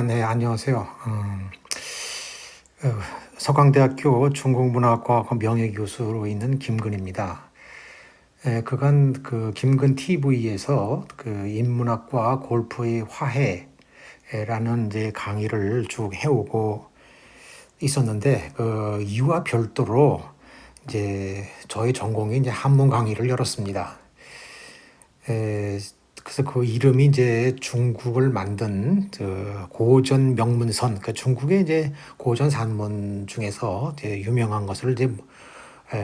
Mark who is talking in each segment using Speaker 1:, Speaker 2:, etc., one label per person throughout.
Speaker 1: 네, 안녕하세요. 어, 서강대학교 중국문화과 명예교수로 있는 김근입니다. 그간 그 김근 TV에서 그 인문학과 골프의 화해라는 이제 강의를 쭉 해오고 있었는데, 이와 별도로 이제 저의 전공이 이제 한문 강의를 열었습니다. 그래서 그 이름이 이제 중국을 만든 그 고전 명문선, 그 중국의 이제 고전 산문 중에서 이제 유명한 것을 이제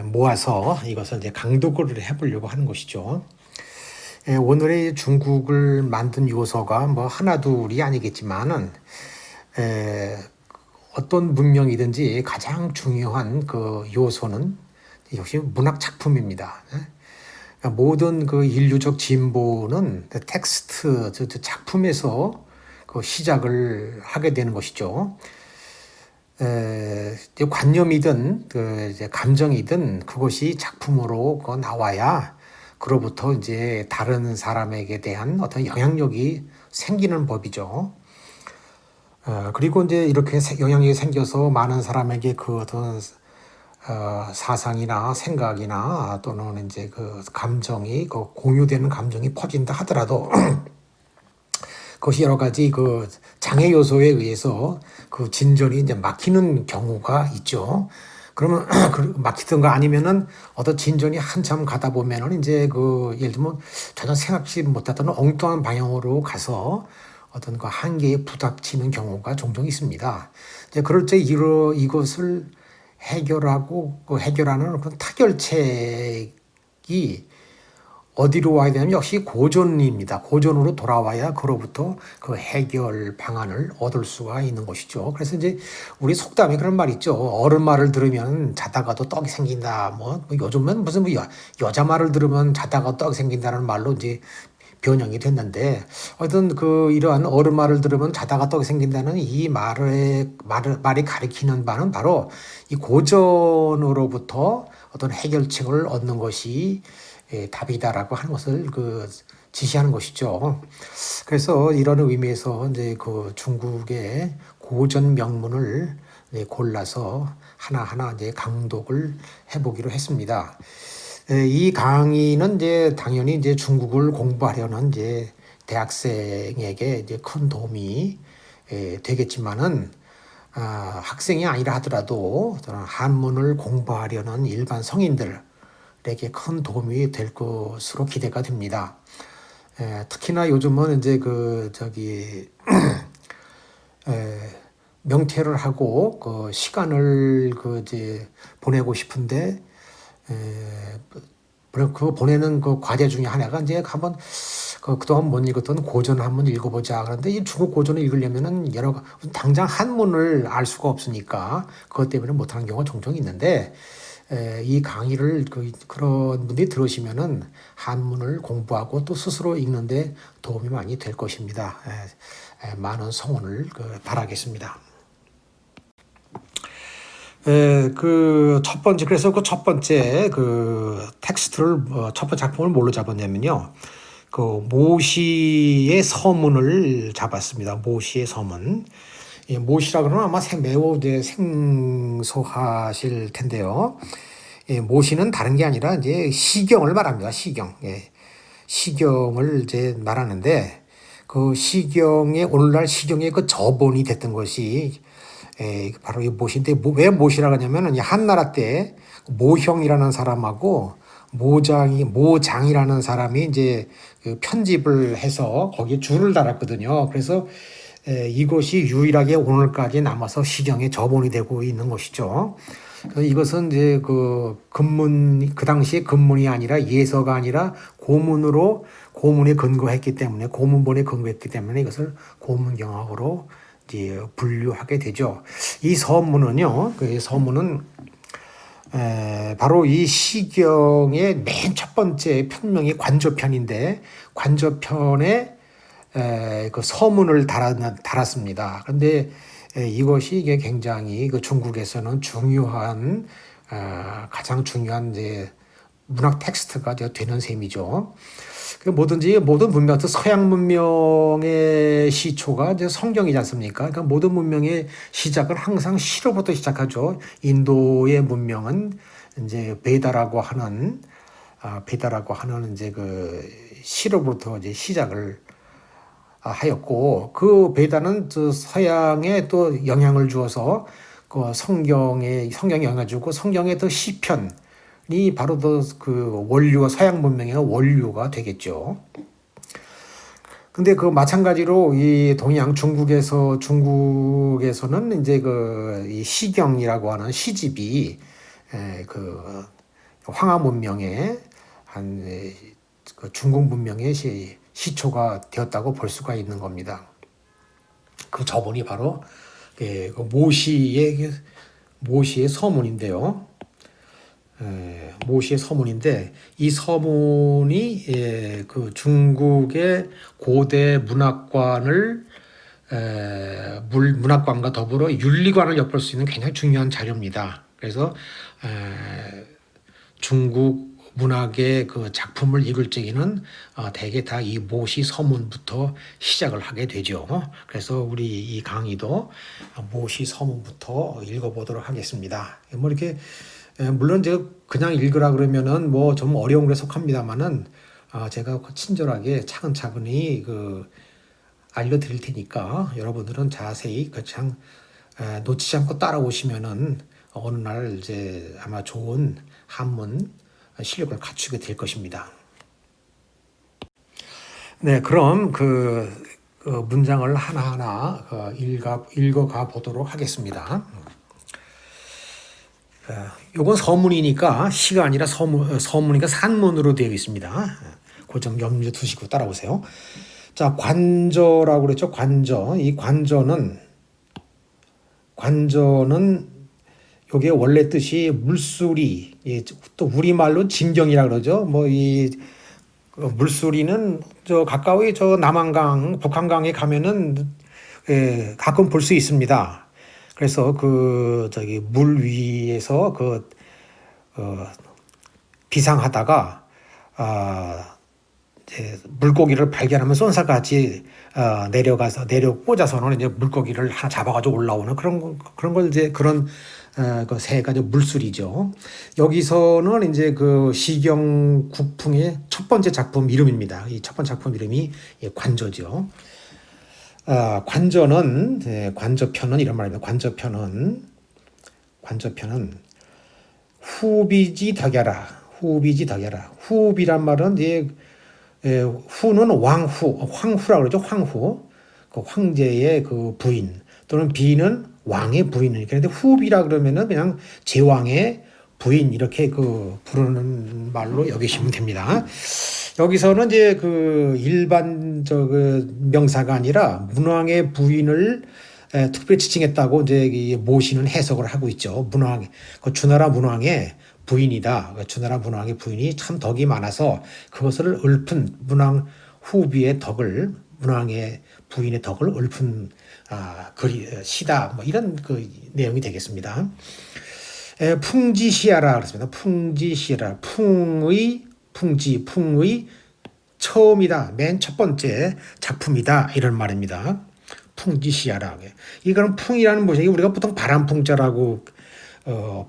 Speaker 1: 모아서 이것을 이제 강독을 해보려고 하는 것이죠. 오늘의 중국을 만든 요소가 뭐 하나둘이 아니겠지만은 어떤 문명이든지 가장 중요한 그 요소는 역시 문학 작품입니다. 모든 그 인류적 진보는 텍스트, 작품에서 그 시작을 하게 되는 것이죠. 관념이든 이제 감정이든 그것이 작품으로 나와야 그로부터 이제 다른 사람에게 대한 어떤 영향력이 생기는 법이죠. 그리고 이제 이렇게 영향력이 생겨서 많은 사람에게 그 어떤 사상이나 생각이나 또는 이제 그 감정이 그 공유되는 감정이 퍼진다 하더라도 그것이 여러 가지 그 장애 요소에 의해서 그 진전이 이제 막히는 경우가 있죠. 그러면 막히든가 아니면은 어떤 진전이 한참 가다 보면은 이제 그 예를 들면 전혀 생각지 못했던 엉뚱한 방향으로 가서 어떤 그 한계에 부닥치는 경우가 종종 있습니다. 이제 그럴 때 이것을 해결하는 그런 타결책이 어디로 와야 되냐면 역시 고전입니다. 고전으로 돌아와야 그로부터 그 해결 방안을 얻을 수가 있는 것이죠. 그래서 이제 우리 속담에 그런 말 있죠. 어른 말을 들으면 자다가도 떡이 생긴다. 뭐 요즘은 무슨 여자 말을 들으면 자다가 떡이 생긴다는 말로 이제 변형이 됐는데, 어떤 이러한 어른 말을 들으면 자다가 떡이 생긴다는 이 말이 가리키는 바는 바로 이 고전으로부터 어떤 해결책을 얻는 것이 답이다라고 하는 것을 지시하는 것이죠. 그래서 이런 의미에서 이제 그 중국의 고전 명문을 골라서 하나하나 이제 강독을 해보기로 했습니다. 이 강의는 이제 당연히 이제 중국을 공부하려는 이제 대학생에게 이제 큰 도움이 되겠지만은 학생이 아니라 하더라도 한문을 공부하려는 일반 성인들에게 큰 도움이 될 것으로 기대가 됩니다. 특히나 요즘은 이제 명퇴를 하고 그 시간을 이제 보내고 싶은데 그 보내는 그 과제 중에 하나가 이제 한번 그동안 못 읽었던 고전을 한번 읽어보자. 그런데 이 중국 고전을 읽으려면은 당장 한문을 알 수가 없으니까 그것 때문에 못하는 경우가 종종 있는데, 이 강의를 그런 분들이 들으시면은 한문을 공부하고 또 스스로 읽는데 도움이 많이 될 것입니다. 많은 성원을 바라겠습니다. 그래서 그 첫 번째 텍스트를, 첫 번째 작품을 뭘로 잡았냐면요. 모시의 서문을 잡았습니다. 모시의 서문. 모시라 그러면 아마 매우 이제 생소하실 텐데요. 모시는 다른 게 아니라 이제 시경을 말합니다. 시경. 시경을 이제 말하는데, 오늘날 시경의 그 저본이 됐던 것이 바로 이 모시인데, 왜 모시라고 하냐면은 한나라 때 모형이라는 사람하고 모장이라는 사람이 이제 편집을 해서 거기에 줄을 달았거든요. 그래서 이것이 유일하게 오늘까지 남아서 시경의 저본이 되고 있는 것이죠. 그래서 이것은 이제 그 당시에 근문이 아니라 예서가 아니라 고문에 근거했기 때문에, 고문본에 근거했기 때문에 이것을 고문경학으로 이제 분류하게 되죠. 이 서문은요, 바로 이 시경의 맨 첫 번째 편명이 관조편인데, 관조편에 그 서문을 달았습니다. 그런데 이게 굉장히 중국에서는 가장 중요한 이제 문학 텍스트가 되는 셈이죠. 그 뭐든지 모든 문명, 또 서양 문명의 시초가 이제 성경이지 않습니까? 그러니까 모든 문명의 시작은 항상 시로부터 시작하죠. 인도의 문명은 이제 베다라고 하는 이제 그 시로부터 이제 시작을 하였고, 그 베다는 또 서양에 또 영향을 주어서 그 성경에 영향을 주고, 성경의 또 시편이 바로 그 원류가, 서양 문명의 원류가 되겠죠. 근데 그 마찬가지로 이 동양 중국에서는 이제 이 시경이라고 하는 시집이 그 황하 문명의 그 중국 문명의 시초가 되었다고 볼 수가 있는 겁니다. 그 저문이 바로 그 모시의 서문인데요. 모시의 서문인데, 이 서문이 그 중국의 고대 문학관과 더불어 윤리관을 엿볼 수 있는 굉장히 중요한 자료입니다. 그래서 중국 문학의 그 작품을 읽을 적에는 대개 다 이 모시 서문부터 시작을 하게 되죠. 그래서 우리 이 강의도 모시 서문부터 읽어보도록 하겠습니다. 뭐 이렇게 물론 제가 그냥 읽으라 그러면은 뭐 좀 어려운 게 속합니다만은 제가 친절하게 차근차근히 그 알려드릴 테니까 여러분들은 자세히 그냥 놓치지 않고 따라오시면은 어느 날 이제 아마 좋은 한문 실력을 갖추게 될 것입니다. 네, 그럼 그 문장을 하나하나 읽어가 보도록 하겠습니다. 요건 서문이니까 시가 아니라 서문이니까 산문으로 되어 있습니다. 그 점 염두에 두시고 따라오세요. 자, 관저라고 그랬죠. 관저. 이 관저는 요게 원래 뜻이 물수리, 또 우리말로 진경이라 그러죠. 뭐 이 물수리는 저 가까이 저 남한강, 북한강에 가면은 가끔 볼 수 있습니다. 그래서 물 위에서 비상하다가 이제 물고기를 발견하면 쏜살같이 내려 꽂아서는 이제 물고기를 하나 잡아가지고 올라오는 그런 걸 이제 그런 그 새가 이제 물술이죠. 여기서는 이제 그 시경 국풍의 첫 번째 작품 이름입니다. 이 첫 번째 작품 이름이 관저죠. 관저편은 이런 말입니다. 관저편은 후비지 덕야라. 후비란 말은 이제 후는 황후라고 그러죠. 황후. 그 황제의 그 부인 또는 비는 왕의 부인을. 그런데 후비라 그러면은 그냥 제왕의 부인 이렇게 부르는 말로 여기시면 됩니다. 여기서는 이제 일반 명사가 아니라 문왕의 부인을 특별히 지칭했다고 이제 모시는 해석을 하고 있죠. 주나라 문왕의 부인이다. 주나라 문왕의 부인이 참 덕이 많아서 그것을 읊은 문왕 후비의 덕을, 문왕의 부인의 덕을 읊은 시다. 뭐 이런 내용이 되겠습니다. 풍지시야라 그랬습니다. 풍지시야라. 풍의 처음이다. 맨 첫 번째 작품이다. 이런 말입니다. 풍지시야라. 이거는 풍이라는 것이 우리가 보통 바람풍자라고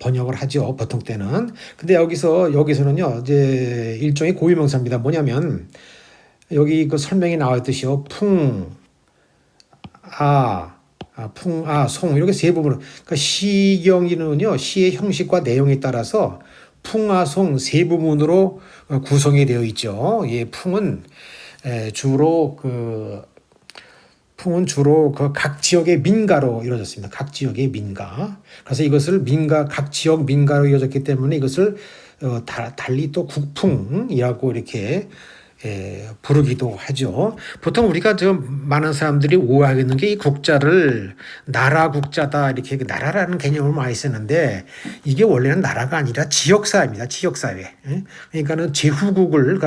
Speaker 1: 번역을 하죠. 보통 때는. 근데 여기서는요, 이제 일종의 고유명사입니다. 뭐냐면, 여기 설명이 나와 있듯이요. 송, 이렇게 세 부분. 그러니까 시경이는요, 시의 형식과 내용에 따라서 풍아송 세 부분으로 구성이 되어 있죠. 예, 풍은 주로 각 지역의 민가로 이루어졌습니다. 각 지역의 민가. 그래서 이것을 각 지역 민가로 이루어졌기 때문에 이것을 달리 또 국풍이라고 이렇게 부르기도 하죠. 보통 우리가 많은 사람들이 오해하겠는 게 이 국자를 나라 국자다 이렇게 나라라는 개념을 많이 쓰는데 이게 원래는 나라가 아니라 지역사회입니다. 지역사회. 그러니까는 제후국을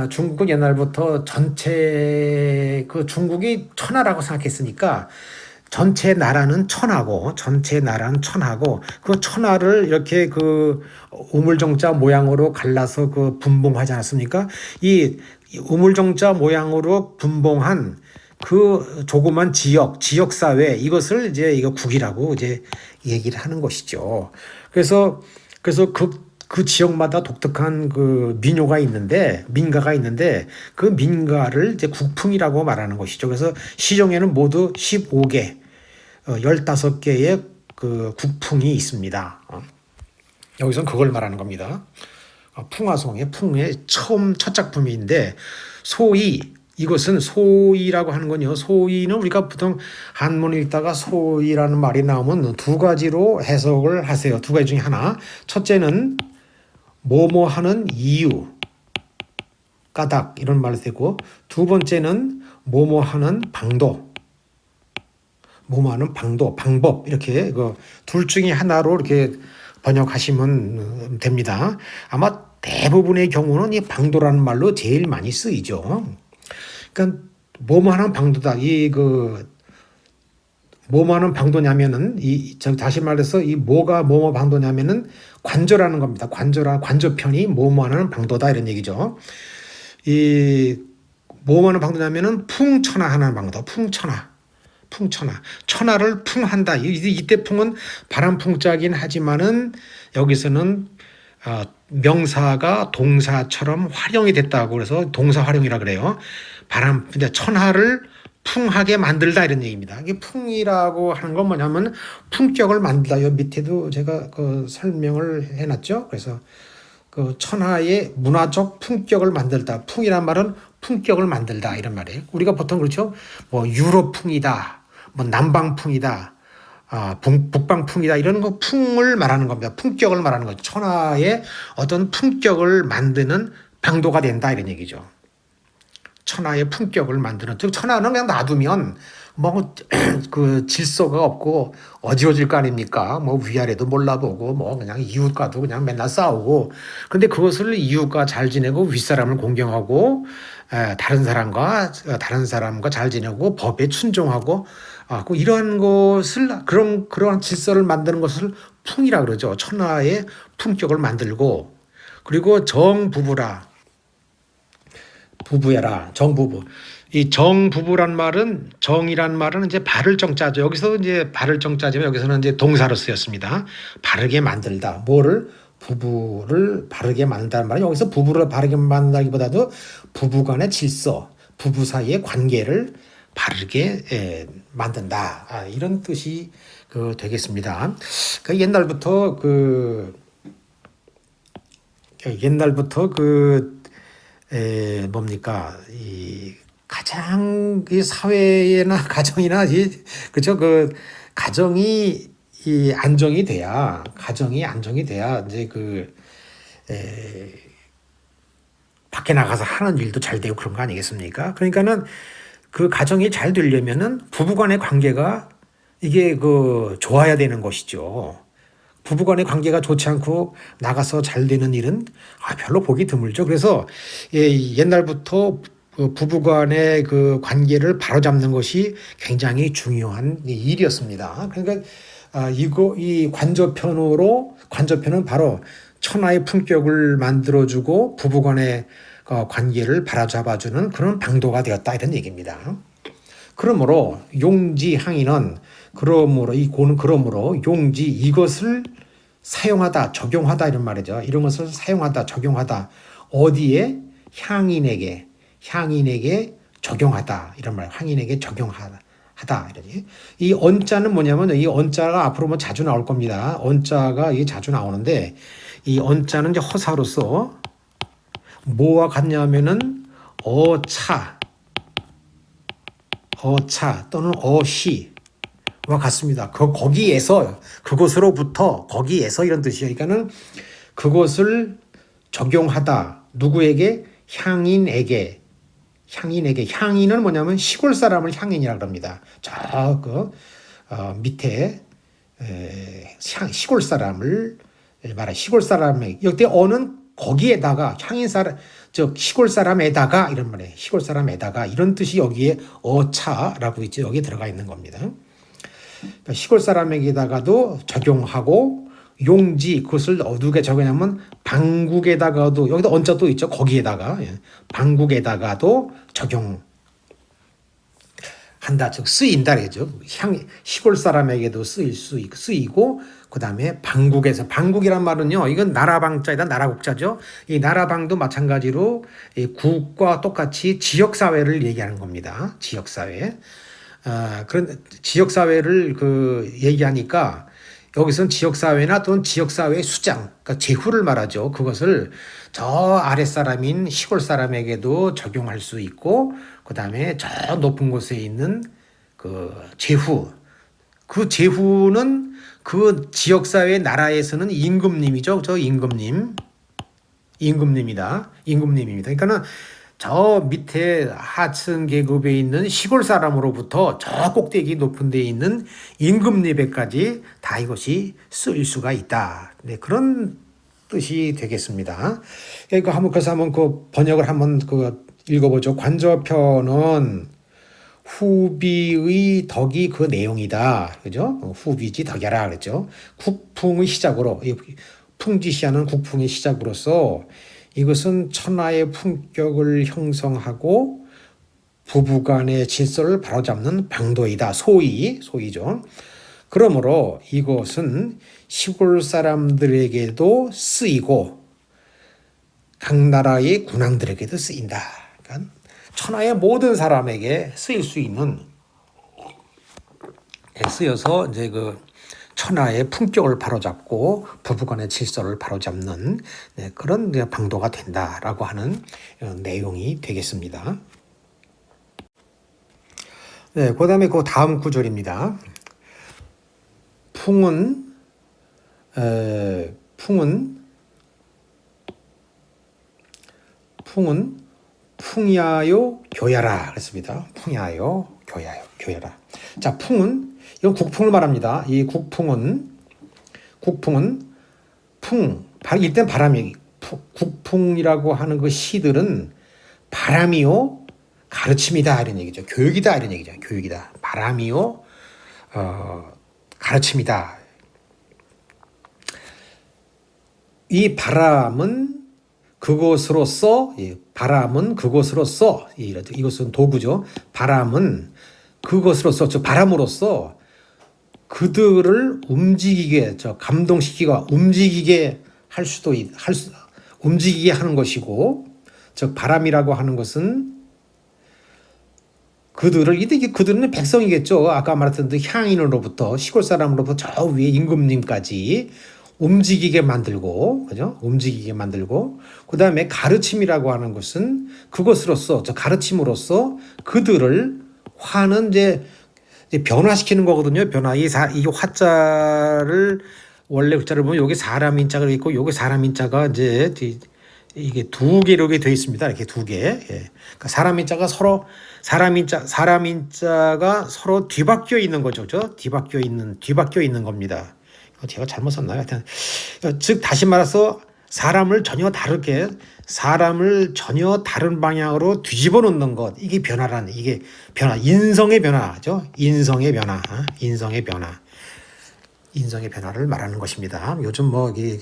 Speaker 1: 중국은 옛날부터 전체 중국이 천하라고 생각했으니까 전체 나라는 천하고 그 천하를 이렇게 그 우물정자 모양으로 갈라서 그 분봉하지 않았습니까? 이 우물정자 모양으로 분봉한 그 조그만 지역 사회 이것을 이제 이거 국이라고 이제 얘기를 하는 것이죠. 그래서 그 지역마다 독특한 그 민가가 있는데 그 민가를 이제 국풍이라고 말하는 것이죠. 그래서 시정에는 모두 15개, 15개의 그 국풍이 있습니다. 여기서는 그걸 말하는 겁니다. 풍의 첫 작품인데 이것은 소이라고 하는 건요. 소이는 우리가 보통 한문을 읽다가 소이라는 말이 나오면 두 가지로 해석을 하세요. 두 가지 중에 하나. 첫째는 뭐뭐 하는 이유, 까닭 이런 말을 쓰고 두 번째는 뭐뭐 하는 방도, 뭐뭐 하는 방법 이렇게 그 둘 중에 하나로 이렇게 번역하시면 됩니다. 아마 대부분의 경우는 이 방도라는 말로 제일 많이 쓰이죠. 그러니까 뭐뭐 하는 방도다. 뭐뭐 하는 방도냐면은 다시 말해서 이 뭐가 뭐뭐 방도냐면은 관저라는 겁니다. 관저편이 뭐뭐 하는 방도다 이런 얘기죠. 이 뭐뭐 하는 방도냐면은 풍천하하는 방도. 천하를 풍한다. 이때 풍은 바람 풍자긴 하지만은 여기서는 명사가 동사처럼 활용이 됐다고 그래서 동사 활용이라 그래요. 근데 천하를 풍하게 만들다 이런 얘기입니다. 이게 풍이라고 하는 건 뭐냐면 품격을 만들다. 요 밑에도 제가 그 설명을 해놨죠. 그래서 그 천하의 문화적 품격을 만들다. 풍이란 말은 품격을 만들다 이런 말이에요. 우리가 보통 그렇죠. 뭐 유럽풍이다, 뭐 남방풍이다, 북방풍이다 이런 거 풍을 말하는 겁니다. 품격을 말하는 거죠. 천하의 어떤 품격을 만드는 방도가 된다 이런 얘기죠. 천하의 품격을 만드는, 즉 천하는 그냥 놔두면 뭐 그 질서가 없고 어지러질 거 아닙니까? 뭐 위아래도 몰라보고 뭐 그냥 이웃과도 그냥 맨날 싸우고, 근데 그것을 이웃과 잘 지내고 윗사람을 공경하고 다른 사람과 잘 지내고 법에 순종하고 이러한 것을 그러한 질서를 만드는 것을 풍이라 그러죠. 천하의 품격을 만들고, 그리고 정부부. 이 정부부란 말은, 정이란 말은 이제 바를 정자죠. 여기서 이제 바를 정자지만 여기서는 이제 동사로 쓰였습니다. 바르게 만들다. 부부를 바르게 만든다는 말은 여기서 부부를 바르게 만든다기보다도 부부 간의 질서, 부부 사이의 관계를 바르게 만든다. 이런 뜻이 되겠습니다. 옛날부터 이 가장 이 사회나 가정이나 그죠? 그 가정이 안정이 돼야 이제 밖에 나가서 하는 일도 잘 되고 그런 거 아니겠습니까? 그러니까는 그 가정이 잘 되려면은 부부간의 관계가 이게 좋아야 되는 것이죠. 부부간의 관계가 좋지 않고 나가서 잘 되는 일은 별로 보기 드물죠. 그래서 옛날부터 부부간의 그 관계를 바로잡는 것이 굉장히 중요한 일이었습니다. 그러니까 이 관저편은 바로 천하의 품격을 만들어주고 부부간의 관계를 바로잡아주는 그런 방도가 되었다 이런 얘기입니다. 그러므로 용지항의는 그러므로 용지 이것을 사용하다, 적용하다 이런 말이죠. 이런 것을 사용하다, 적용하다. 어디에? 향인에게 적용하다 이런 말. 향인에게 적용하다 이러지. 이 언자는 뭐냐면 이 언자가 앞으로 뭐 자주 나올 겁니다. 언자가 이게 자주 나오는데 이 언자는 이제 허사로서 뭐와 같냐면은 어차 또는 어시와 같습니다. 거기에서 이런 뜻이에요. 그러니까는 그것을 적용하다. 누구에게? 향인은 뭐냐면 시골 사람을 향인이라고 합니다. 밑에 시골 사람을 말해. 시골 사람의 여기 어는 거기에다가 시골 사람에다가 이런 말이에요. 시골 사람에다가 이런 뜻이 여기에 어차라고 있죠. 여기에 들어가 있는 겁니다. 그러니까 시골 사람에게다가도 적용하고 용지 그것을 어디에 적용하냐면 방국에다가도 여기다 언자도 있죠. 거기에다가 방국에다가도 적용한다. 즉 쓰인다 그죠. 시골 사람에게도 쓰이고 그다음에 방국에서 방국이란 말은요. 이건 나라방자이다 나라국자죠. 이 나라방도 마찬가지로 이 국과 똑같이 지역 사회를 얘기하는 겁니다. 지역 사회. 그런 지역 사회를 얘기하니까 여기서는 지역사회나 또는 지역사회의 수장, 그러니까 제후를 말하죠. 그것을 저 아랫사람인 시골 사람에게도 적용할 수 있고, 그 다음에 저 높은 곳에 있는 제후. 그 제후는 그 지역사회 나라에서는 임금님이죠. 저 임금님. 임금님입니다. 그러니까는 저 밑에 하층 계급에 있는 시골 사람으로부터 저 꼭대기 높은 데에 있는 임금 레벨까지 다 이것이 쓰일 수가 있다. 네, 그런 뜻이 되겠습니다. 그래서 한번 그 번역을 한번 읽어보죠. 관저편은 후비의 덕이 그 내용이다. 그죠? 후비지 덕이라 그랬죠. 국풍의 시작으로, 풍지시하는 국풍의 시작으로서 이것은 천하의 품격을 형성하고 부부간의 질서를 바로잡는 방도이다. 소이죠. 그러므로 이것은 시골 사람들에게도 쓰이고 각 나라의 군왕들에게도 쓰인다. 그러니까 천하의 모든 사람에게 쓰일 수 있는 쓰여서 이제 천하의 품격을 바로잡고 부부간의 질서를 바로잡는 그런 방도가 된다라고 하는 내용이 되겠습니다. 네, 그다음에 그 다음 구절입니다. 풍은 풍야요 교야라 그랬습니다. 풍야요 교야라. 자, 풍은 이건 국풍을 말합니다. 이 국풍은 일단 바람이 국풍이라고 하는 그 시들은 바람이요 가르침이다 이런 얘기죠. 교육이다 이런 얘기죠. 교육이다. 바람이요 가르침이다. 이 바람은 그것으로서 이것은 도구죠. 바람은 그것으로서 즉 바람으로서 그들을 움직이게 감동시키고 움직이게 움직이게 하는 것이고 즉 바람이라고 하는 것은 그들은 백성이겠죠. 아까 말했던 향인으로부터 시골 사람으로부터 저 위에 임금님까지 움직이게 만들고 그죠? 움직이게 만들고 그다음에 가르침이라고 하는 것은 그것으로서 가르침으로써 그들을 화는 이제 변화시키는 거거든요. 변화. 이 화자를 원래 글자를 보면 여기 사람 인자가 있고 여기 사람 인자가 이제 이게 두 개로 이렇게 되어 있습니다. 이렇게 두 개. 예. 그러니까 사람 인자가 서로 뒤바뀌어 있는 거죠. 뒤바뀌어 있는 겁니다. 제가 잘못 썼나요? 하여튼 즉 다시 말해서 사람을 전혀 다른 방향으로 뒤집어 놓는 것. 이게 변화라는 이게 인성의 변화죠. 인성의 변화를 말하는 것입니다. 요즘 모든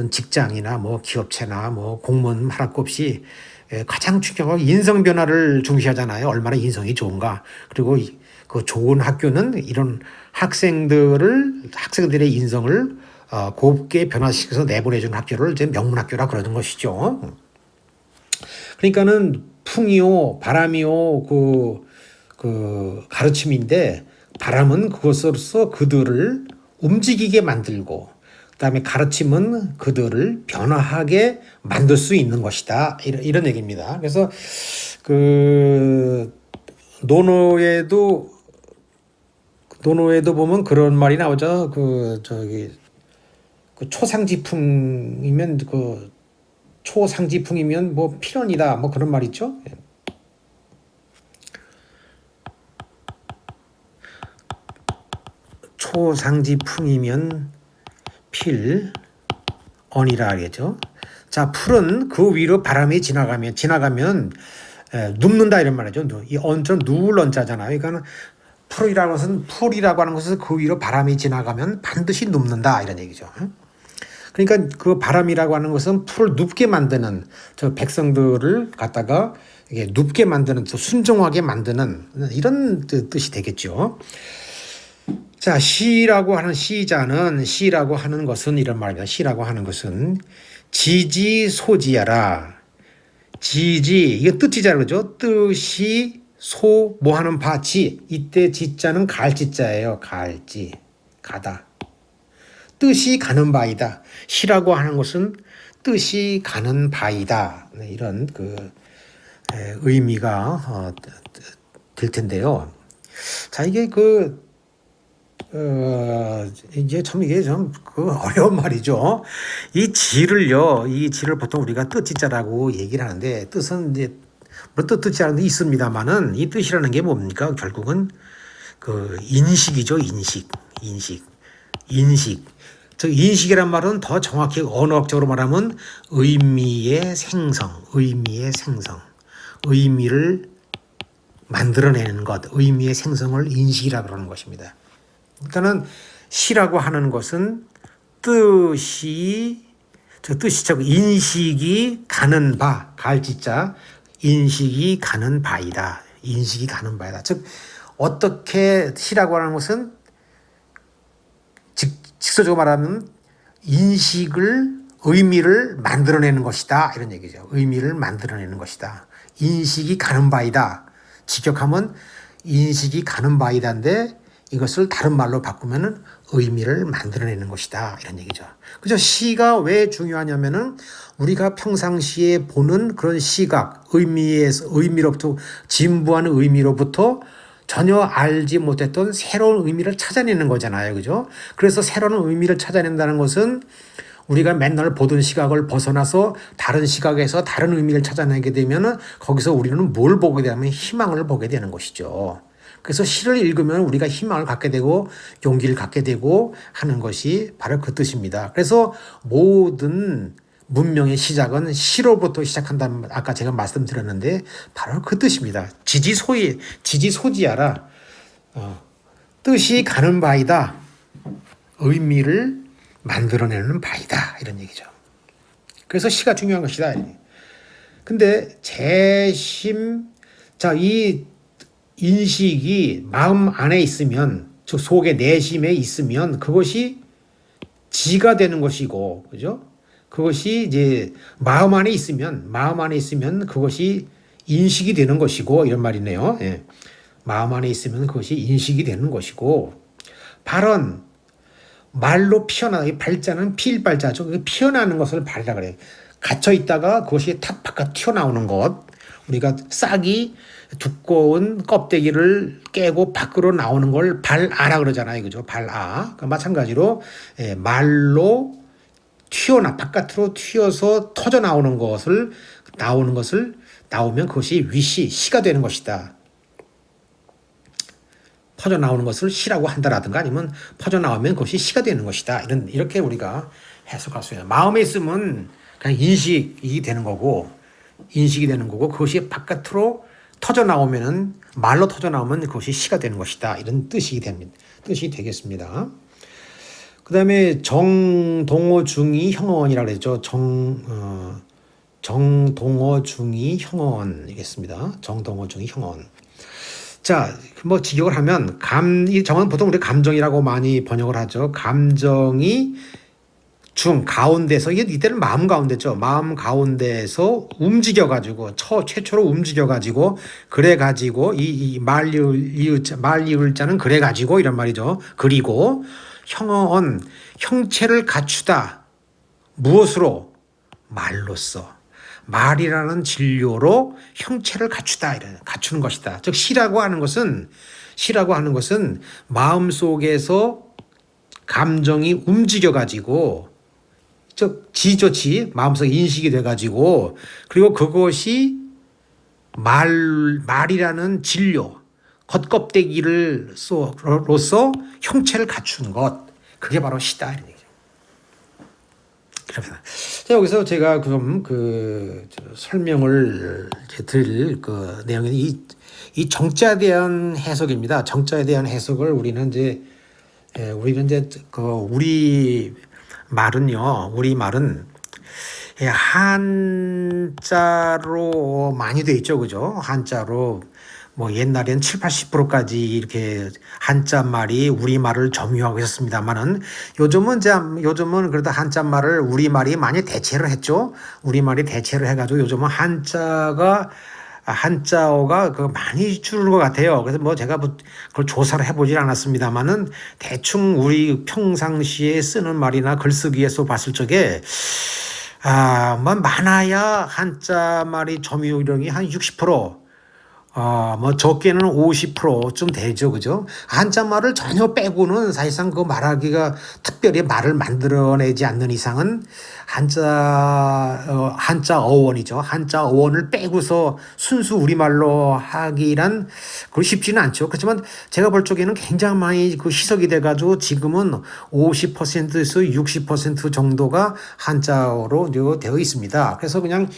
Speaker 1: 직장이나 기업체나 공무원 할 것 없이 가장 중요한 인성 변화를 중시하잖아요. 얼마나 인성이 좋은가. 그리고 그 좋은 학교는 이런 학생들의 인성을 곱게 변화시켜서 내보내주는 학교를 이제 명문학교라 그러는 것이죠. 그러니까는 풍이요, 바람이요, 가르침인데 바람은 그것으로서 그들을 움직이게 만들고 그다음에 가르침은 그들을 변화하게 만들 수 있는 것이다. 이런 얘기입니다. 그래서 논어에도 보면 그런 말이 나오죠. 초상지풍이면 필연이다. 그런 말 있죠. 초상지풍이면 필언이라 하겠죠. 자, 풀은 그 위로 바람이 지나가면 눕는다 이런 말이죠. 이 언처럼 누울 언자잖아요. 그러니까 풀이라고 하는 것은 그 위로 바람이 지나가면 반드시 눕는다 이런 얘기죠. 그러니까 그 바람이라고 하는 것은 풀을 눕게 만드는 저 백성들을 갖다가 이게 눕게 만드는 또 순종하게 만드는 이런 뜻이 되겠죠. 자, 시라고 하는 시라고 하는 것은 이런 말입니다. 시라고 하는 것은 지지소지하라. 지지 이게 뜻지자 그러죠. 뜻이 소 뭐 하는 바지. 이때 지자는 갈지자예요. 갈지 가다. 뜻이 가는 바이다. 시라고 하는 것은 뜻이 가는 바이다. 이런 그 의미가 될 텐데요. 자, 이게 이제 참 이게 좀 어려운 말이죠. 이 지를 보통 우리가 뜻지자라고 얘기를 하는데 뜻은 이제 물론 뜻지자라는 게 있습니다만은 이 뜻이라는 게 뭡니까? 결국은 그 인식이죠. 인식. 저 인식이란 말은 더 정확히 언어학적으로 말하면 의미의 생성. 의미를 만들어내는 것, 의미의 생성을 인식이라고 그러는 것입니다. 일단은 시라고 하는 것은 인식이 가는 바, 갈지자, 인식이 가는 바이다. 인식이 가는 바이다. 즉 어떻게 시라고 하는 것은 직설적으로 말하면 의미를 만들어내는 것이다. 이런 얘기죠. 의미를 만들어내는 것이다. 인식이 가는 바이다. 직역하면 인식이 가는 바이다인데 이것을 다른 말로 바꾸면은 의미를 만들어내는 것이다. 이런 얘기죠. 그죠? 시가 왜 중요하냐면은 우리가 평상시에 보는 그런 시각, 의미로부터, 진부한 의미로부터 전혀 알지 못했던 새로운 의미를 찾아내는 거잖아요. 그죠? 그래서 새로운 의미를 찾아낸다는 것은 우리가 맨날 보던 시각을 벗어나서 다른 시각에서 다른 의미를 찾아내게 되면은 거기서 우리는 뭘 보게 되냐면 희망을 보게 되는 것이죠. 그래서 시를 읽으면 우리가 희망을 갖게 되고 용기를 갖게 되고 하는 것이 바로 그 뜻입니다. 그래서 모든 문명의 시작은 시로부터 시작한다는 아까 제가 말씀드렸는데 바로 그 뜻입니다. 지지소지하라. 뜻이 가는 바이다. 의미를 만들어내는 바이다. 이런 얘기죠. 그래서 시가 중요한 것이다. 근데 이 인식이 마음 안에 있으면, 즉 속의 내심에 있으면 그것이 지가 되는 것이고, 그죠? 그것이 이제 마음 안에 있으면 그것이 인식이 되는 것이고, 이런 말이네요. 예. 마음 안에 있으면 그것이 인식이 되는 것이고, 발언, 말로 이 발자는 필발자죠. 피어나는 것을 발이라 그래요. 갇혀 있다가 그것이 탁 바깥 튀어나오는 것. 우리가 싹이 두꺼운 껍데기를 깨고 밖으로 나오는 걸 발아라 그러잖아요. 그죠? 발아. 마찬가지로 말로 바깥으로 튀어서 터져 나오면 그것이 시가 되는 것이다. 퍼져 나오는 것을 시라고 한다라든가 아니면 퍼져 나오면 그것이 시가 되는 것이다. 이렇게 우리가 해석할 수 있어요. 마음에 있으면 그냥 인식이 되는 거고 그것이 바깥으로 말로 터져 나오면 그것이 시가 되는 것이다. 이런 뜻이 되겠습니다. 그 다음에 정동어 중이 형언이라고 그랬죠. 정동어 중이 형언이겠습니다. 정동어 중이 형언. 자, 직역을 하면 이 정은 보통 우리 감정이라고 많이 번역을 하죠. 감정이 가운데서 이때는 마음 가운데죠. 마음 가운데서 움직여가지고 최초로 움직여가지고 그래가지고 이 말리을자는 그래가지고 이런 말이죠. 그리고 형언 형체를 갖추다 무엇으로 말로써. 말이라는 진료로 형체를 갖추는 것이다. 즉 시라고 하는 것은 마음속에서 감정이 움직여가지고 즉 마음속에 인식이 돼가지고 그리고 그것이 말이라는 진료 겉껍데기로서 형체를 갖추는 것 그게 바로 시다. 자, 여기서 제가 그럼 설명을 드릴 내용이 이 정자에 대한 해석입니다. 정자에 대한 해석을 우리는 이제 우리 말은요, 우리 말은 한자로 많이 돼 있죠, 그죠? 한자로 뭐 옛날엔 7, 80%까지 이렇게 한자 말이 우리 말을 점유하고 있었습니다만은 요즘은 그래도 한자 말을 우리 말이 많이 대체를 했죠. 우리 말이 대체를 해가지고 요즘은 한자어가 많이 줄은 것 같아요. 그래서 뭐 제가 그걸 조사를 해보질 않았습니다만은 대충 우리 평상시에 쓰는 말이나 글쓰기에서 봤을 적에 뭐 많아야 한자 말이 점유율이 한 60%, 뭐 적게는 50%좀 되죠, 그죠? 한자 말을 전혀 빼고는 사실상 그 말하기가 특별히 말을 만들어내지 않는 이상은 한자 어원이죠. 한자 어원을 빼고서 순수 우리말로 하기란 그 쉽지는 않죠. 그렇지만 제가 볼 적에는 굉장히 많이 그 희석이 돼가지고 지금은 50%에서 60% 정도가 한자어로 되어 있습니다. 그래서 그냥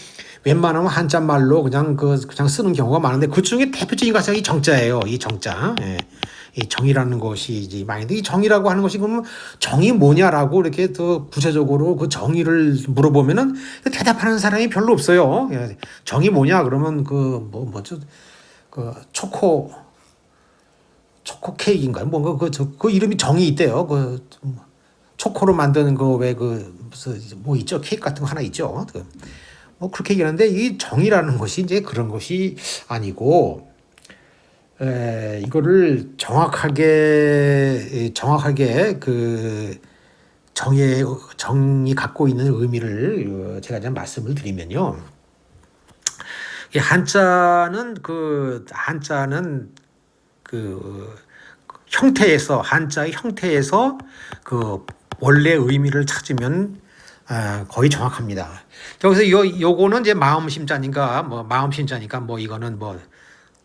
Speaker 1: 웬만하면 한자말로 그냥 쓰는 경우가 많은데 그 중에 대표적인 것이 이 정자예요. 이 정자. 예. 이 정이라는 것이 이제 많은데 이 정이라고 하는 것이 그러면 정이 뭐냐라고 이렇게 더 구체적으로 그 정의를 물어보면은 대답하는 사람이 별로 없어요. 예. 정이 뭐냐 그러면 초코 케이크인가요? 뭔가 그 이름이 정이 있대요. 초코로 만드는 무슨 뭐 있죠? 케이크 같은 거 하나 있죠. 뭐 그렇게 얘기하는데 이 정의라는 것이 이제 그런 것이 아니고 이거를 정확하게 그 정이 갖고 있는 의미를 제가 이제 말씀을 드리면요. 이 한자는 한자의 형태에서 그 원래 의미를 찾으면 거의 정확합니다. 여기서 요거는 이제 마음심자니까 뭐 이거는 뭐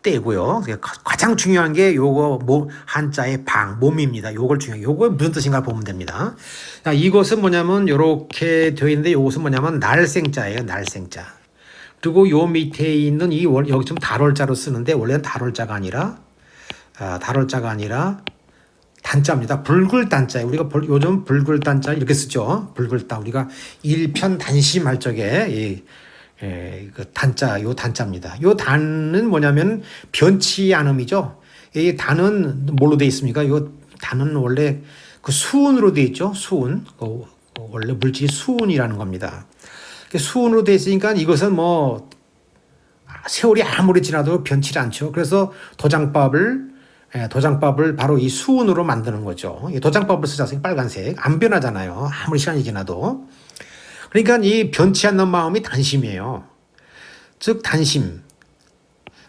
Speaker 1: 떼고요. 가장 중요한 게 요거 한자의 몸입니다. 요걸 요거 무슨 뜻인가 보면 됩니다. 자, 이것은 뭐냐면 요렇게 되어 있는데 요것은 뭐냐면 날생자예요. 날생자. 그리고 요 밑에 있는 여기 좀 달월자로 쓰는데 원래는 달월자가 아니라 단자입니다. 불글단자예요. 우리가 요즘 불글단자 이렇게 쓰죠. 불글단 우리가 일편단심할 적에 그 요 단자입니다. 요 단은 뭐냐면 변치 않음이죠. 이 단은 뭘로 돼 있습니까? 요 단은 원래 그 수운으로 돼 있죠. 수운. 원래 물질이 수운이라는 겁니다. 수운으로 돼 있으니까 이것은 뭐 세월이 아무리 지나도 변치 않죠. 그래서 도장밥을 바로 이 수은으로 만드는 거죠. 도장밥을 쓰자서 빨간색 안 변하잖아요. 아무리 시간이 지나도. 그러니까 이 변치 않는 마음이 단심이에요. 즉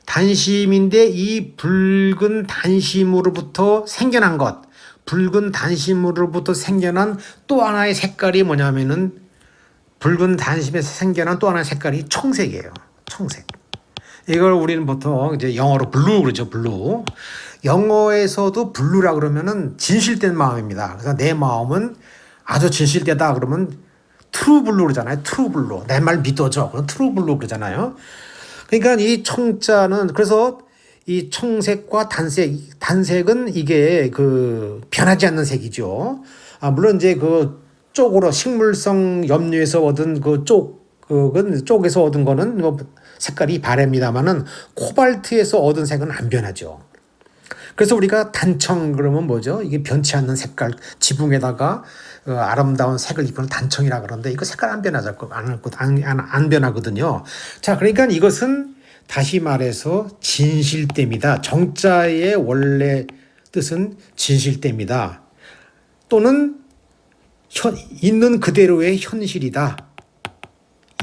Speaker 1: 단심인데 이 붉은 단심으로부터 생겨난 또 하나의 색깔이 뭐냐면은 붉은 단심에서 생겨난 또 하나의 색깔이 청색이에요. 청색. 이걸 우리는 보통 이제 영어로 블루 그러죠. 블루. 영어에서도 블루라 그러면은 진실된 마음입니다. 그래서 내 마음은 아주 진실되다 그러면 트루 블루 그러잖아요. 트루 블루. 내 말 믿어줘. 그럼 트루 블루 그러잖아요. 그러니까 이 청자는 그래서 이 청색과 단색은 이게 변하지 않는 색이죠. 물론 이제 쪽으로 식물성 염료에서 얻은 쪽에서 얻은 거는 뭐 색깔이 바랍니다만은 코발트에서 얻은 색은 안 변하죠. 그래서 우리가 단청 그러면 뭐죠? 이게 변치 않는 색깔, 지붕에다가 아름다운 색을 입히는 단청이라 그러는데 이거 색깔 안 변하거든요. 자, 그러니까 이것은 다시 말해서 진실됨이다. 정자의 원래 뜻은 진실됨이다. 또는 있는 그대로의 현실이다.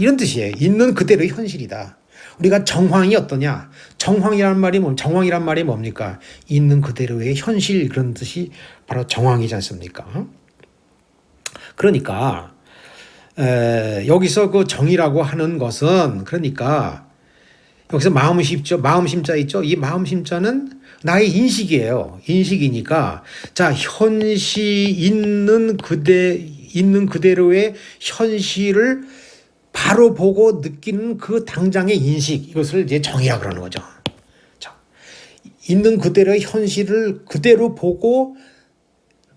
Speaker 1: 이런 뜻이에요. 있는 그대로의 현실이다. 우리가 정황이 어떠냐? 정황이란 말이 뭡니까? 있는 그대로의 현실 그런 뜻이 바로 정황이지 않습니까? 그러니까 여기서 그 정이라고 하는 것은 그러니까 여기서 마음심자 있죠? 이 마음심자는 나의 인식이에요. 인식이니까 자 있는 그대로의 현실을 바로 보고 느끼는 그 당장의 인식 이것을 이제 정이라 그러는 거죠. 있는 그대로의 현실을 그대로 보고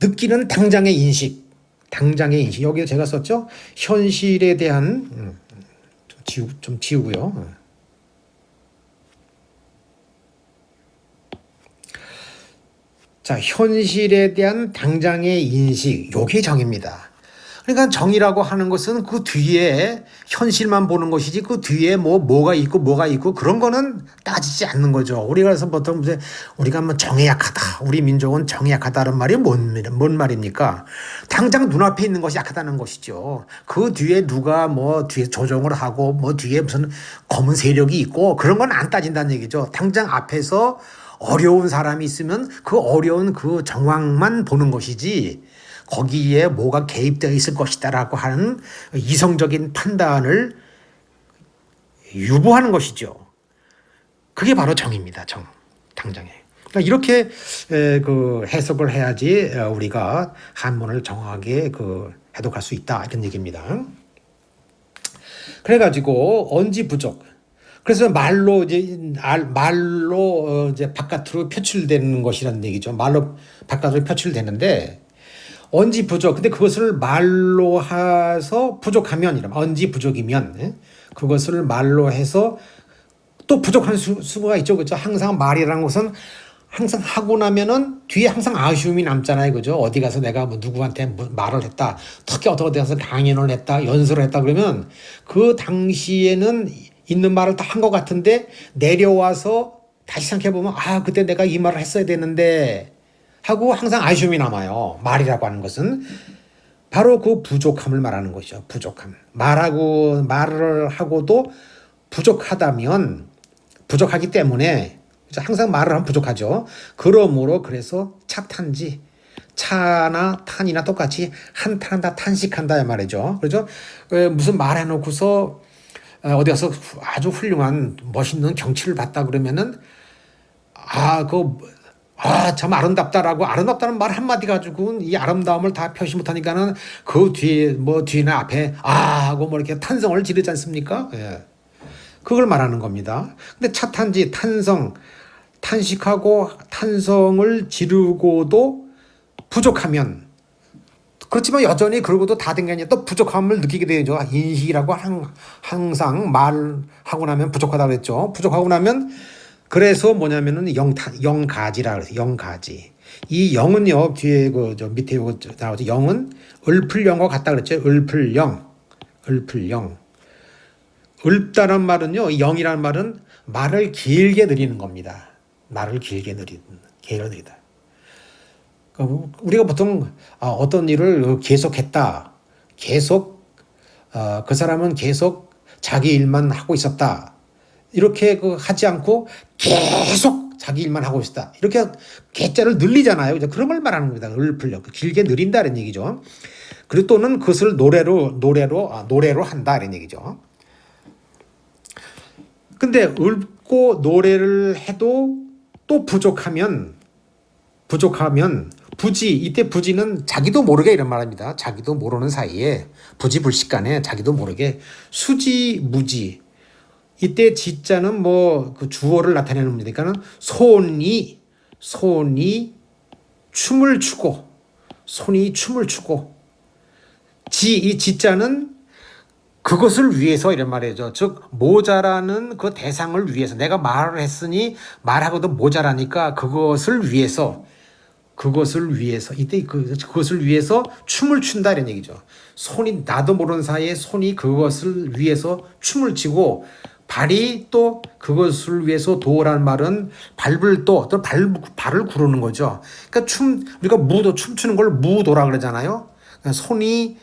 Speaker 1: 느끼는 당장의 인식. 당장의 인식. 여기 제가 썼죠. 현실에 대한 좀 지우고요. 자, 현실에 대한 당장의 인식. 요게 정의입니다. 그러니까 정의라고 하는 것은 그 뒤에 현실만 보는 것이지 그 뒤에 뭐가 있고 그런 거는 따지지 않는 거죠. 우리가 그래서 보통 이제 우리가 뭐 정에 약하다. 우리 민족은 정에 약하다는 말이 뭔 말입니까? 당장 눈앞에 있는 것이 약하다는 것이죠. 그 뒤에 누가 뭐 뒤에 조정을 하고 뭐 뒤에 무슨 검은 세력이 있고 그런 건 안 따진다는 얘기죠. 당장 앞에서 어려운 사람이 있으면 그 어려운 그 정황만 보는 것이지 거기에 뭐가 개입되어 있을 것이다라고 하는 이성적인 판단을 유보하는 것이죠. 그게 바로 정입니다. 정. 당장에. 그러니까 이렇게 그 해석을 해야지 우리가 한문을 정확하게 해독할 수 있다 이런 얘기입니다. 그래가지고 언지 부족. 그래서 말로 이제 바깥으로 표출되는 것이라는 얘기죠. 말로 바깥으로 표출되는데 언지 부족. 근데 그것을 말로 해서 부족하면 이러면 언지 부족이면 그것을 말로 해서 또 부족한 수가 있죠. 그렇죠? 항상 말이라는 것은 항상 하고 나면은 뒤에 항상 아쉬움이 남잖아요. 그죠? 어디 가서 내가 뭐 누구한테 말을 했다. 특히 어디 가서 강연을 했다. 연설을 했다. 그러면 그 당시에는 있는 말을 다 한 것 같은데 내려와서 다시 생각해보면 그때 내가 이 말을 했어야 되는데 하고 항상 아쉬움이 남아요. 말이라고 하는 것은 바로 그 부족함을 말하는 것이죠. 부족함. 말을 하고도 부족하다면 부족하기 때문에 항상 말을 하면 부족하죠. 그러므로 그래서 차탄지 차나 탄이나 똑같이 한탄한다 탄식한다 말이죠. 그렇죠? 무슨 말해놓고서 어디 가서 아주 훌륭한 멋있는 경치를 봤다 그러면은 참 아름답다라고 아름답다는 말 한마디 가지고 이 아름다움을 다 표시 못하니까는 그 뒤에 뒤나 앞에 하고 뭐 이렇게 탄성을 지르지 않습니까? 예. 그걸 말하는 겁니다. 근데 차탄지 탄식하고 탄성을 지르고도 부족하면 그렇지만 여전히 그러고도 다 된 게 아니라 또 부족함을 느끼게 되죠. 인식이라고 항상 말하고 나면 부족하다고 했죠. 부족하고 나면 그래서 뭐냐면은 영가지라 그래서 영가지. 이 영은요 뒤에 밑에 나오죠. 영은 을풀영과 같다 그랬죠. 을풀영. 읊다는 말은요. 영이라는 말은 말을 길게 느리는 겁니다. 말을 길게 느리다. 우리가 보통 어떤 일을 계속했다. 그 사람은 계속 자기 일만 하고 있었다. 이렇게 하지 않고 계속 자기 일만 하고 있었다. 이렇게 개자를 늘리잖아요. 그런 걸 말하는 겁니다. 을풀려. 길게 느린다는 얘기죠. 그리고 또는 그것을 노래로 한다. 이런 얘기죠. 근데 읊고 노래를 해도 또 부족하면 부지, 이때 부지는 자기도 모르게 이런 말입니다. 자기도 모르는 사이에 부지불식간에 자기도 모르게 수지무지. 이때 지자는 그 주어를 나타내는 겁니다니까는 손이 춤을 추고 이 지자는 그것을 위해서 이런 말이죠. 즉 모자라는 그 대상을 위해서 내가 말을 했으니 말하고도 모자라니까 그것을 위해서 이때 그것을 위해서 춤을 춘다 이런 얘기죠. 손이 나도 모르는 사이에 손이 그것을 위해서 춤을 추고 발이 또 그것을 위해서 도라는 말은 발을 발을 구르는 거죠. 그러니까 우리가 춤추는 걸 무도라 그러잖아요. 그러니까 손이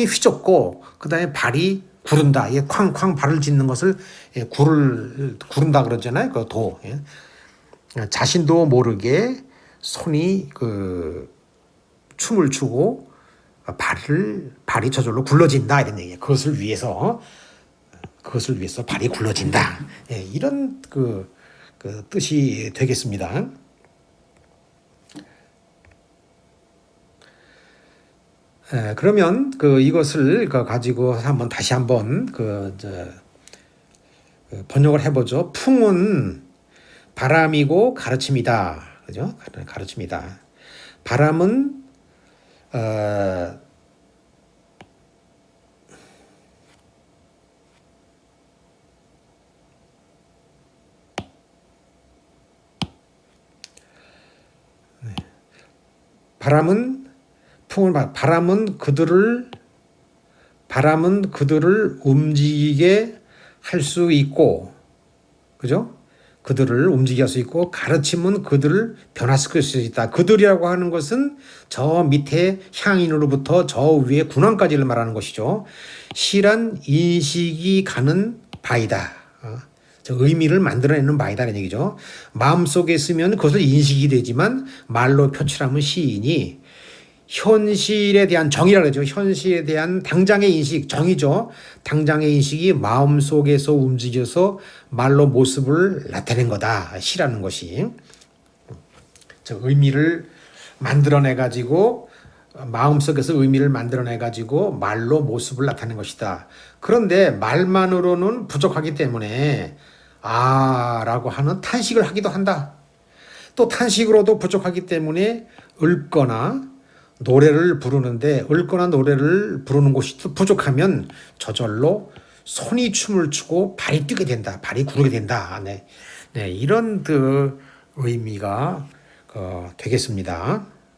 Speaker 1: 휘젓고 그다음에 발이 구른다. 이게 쾅쾅 발을 짚는 것을 구른다 그러잖아요. 그 도. 자신도 모르게 손이 춤을 추고 발이 저절로 굴러진다 이런 얘기예요. 그것을 위해서 발이 굴러진다. 이런 뜻이 되겠습니다. 그러면 이것을 가지고 다시 한번 번역을 해보죠. 바람이고 가르침이다. 그죠? 가르침이다. 바람은 바람은 바람은 그들을 움직이게 할 수 있고, 그죠? 그들을 움직이게 할 수 있고, 가르침은 그들을 변화시킬 수 있다. 그들이라고 하는 것은 저 밑에 향인으로부터 저 위에 군왕까지를 말하는 것이죠. 시란 인식이 가는 바이다. 저 의미를 만들어내는 바이다라는 얘기죠. 마음속에 쓰면 그것을 인식이 되지만 말로 표출하면 시인이 현실에 대한 정의라고 하죠. 현실에 대한 당장의 인식, 정의죠. 당장의 인식이 마음속에서 움직여서 말로 모습을 나타낸 거다. 시라는 것이. 저 의미를 만들어내 가지고 마음속에서 의미를 만들어내 가지고 말로 모습을 나타낸 것이다. 그런데 말만으로는 부족하기 때문에 라고 하는 탄식을 하기도 한다. 또 탄식으로도 부족하기 때문에 읊거나 노래를 부르는데 읊거나 노래를 부르는 곳이 부족하면 저절로 손이 춤을 추고 발이 뛰게 된다. 발이 구르게 된다. 네, 이런 의미가 되겠습니다.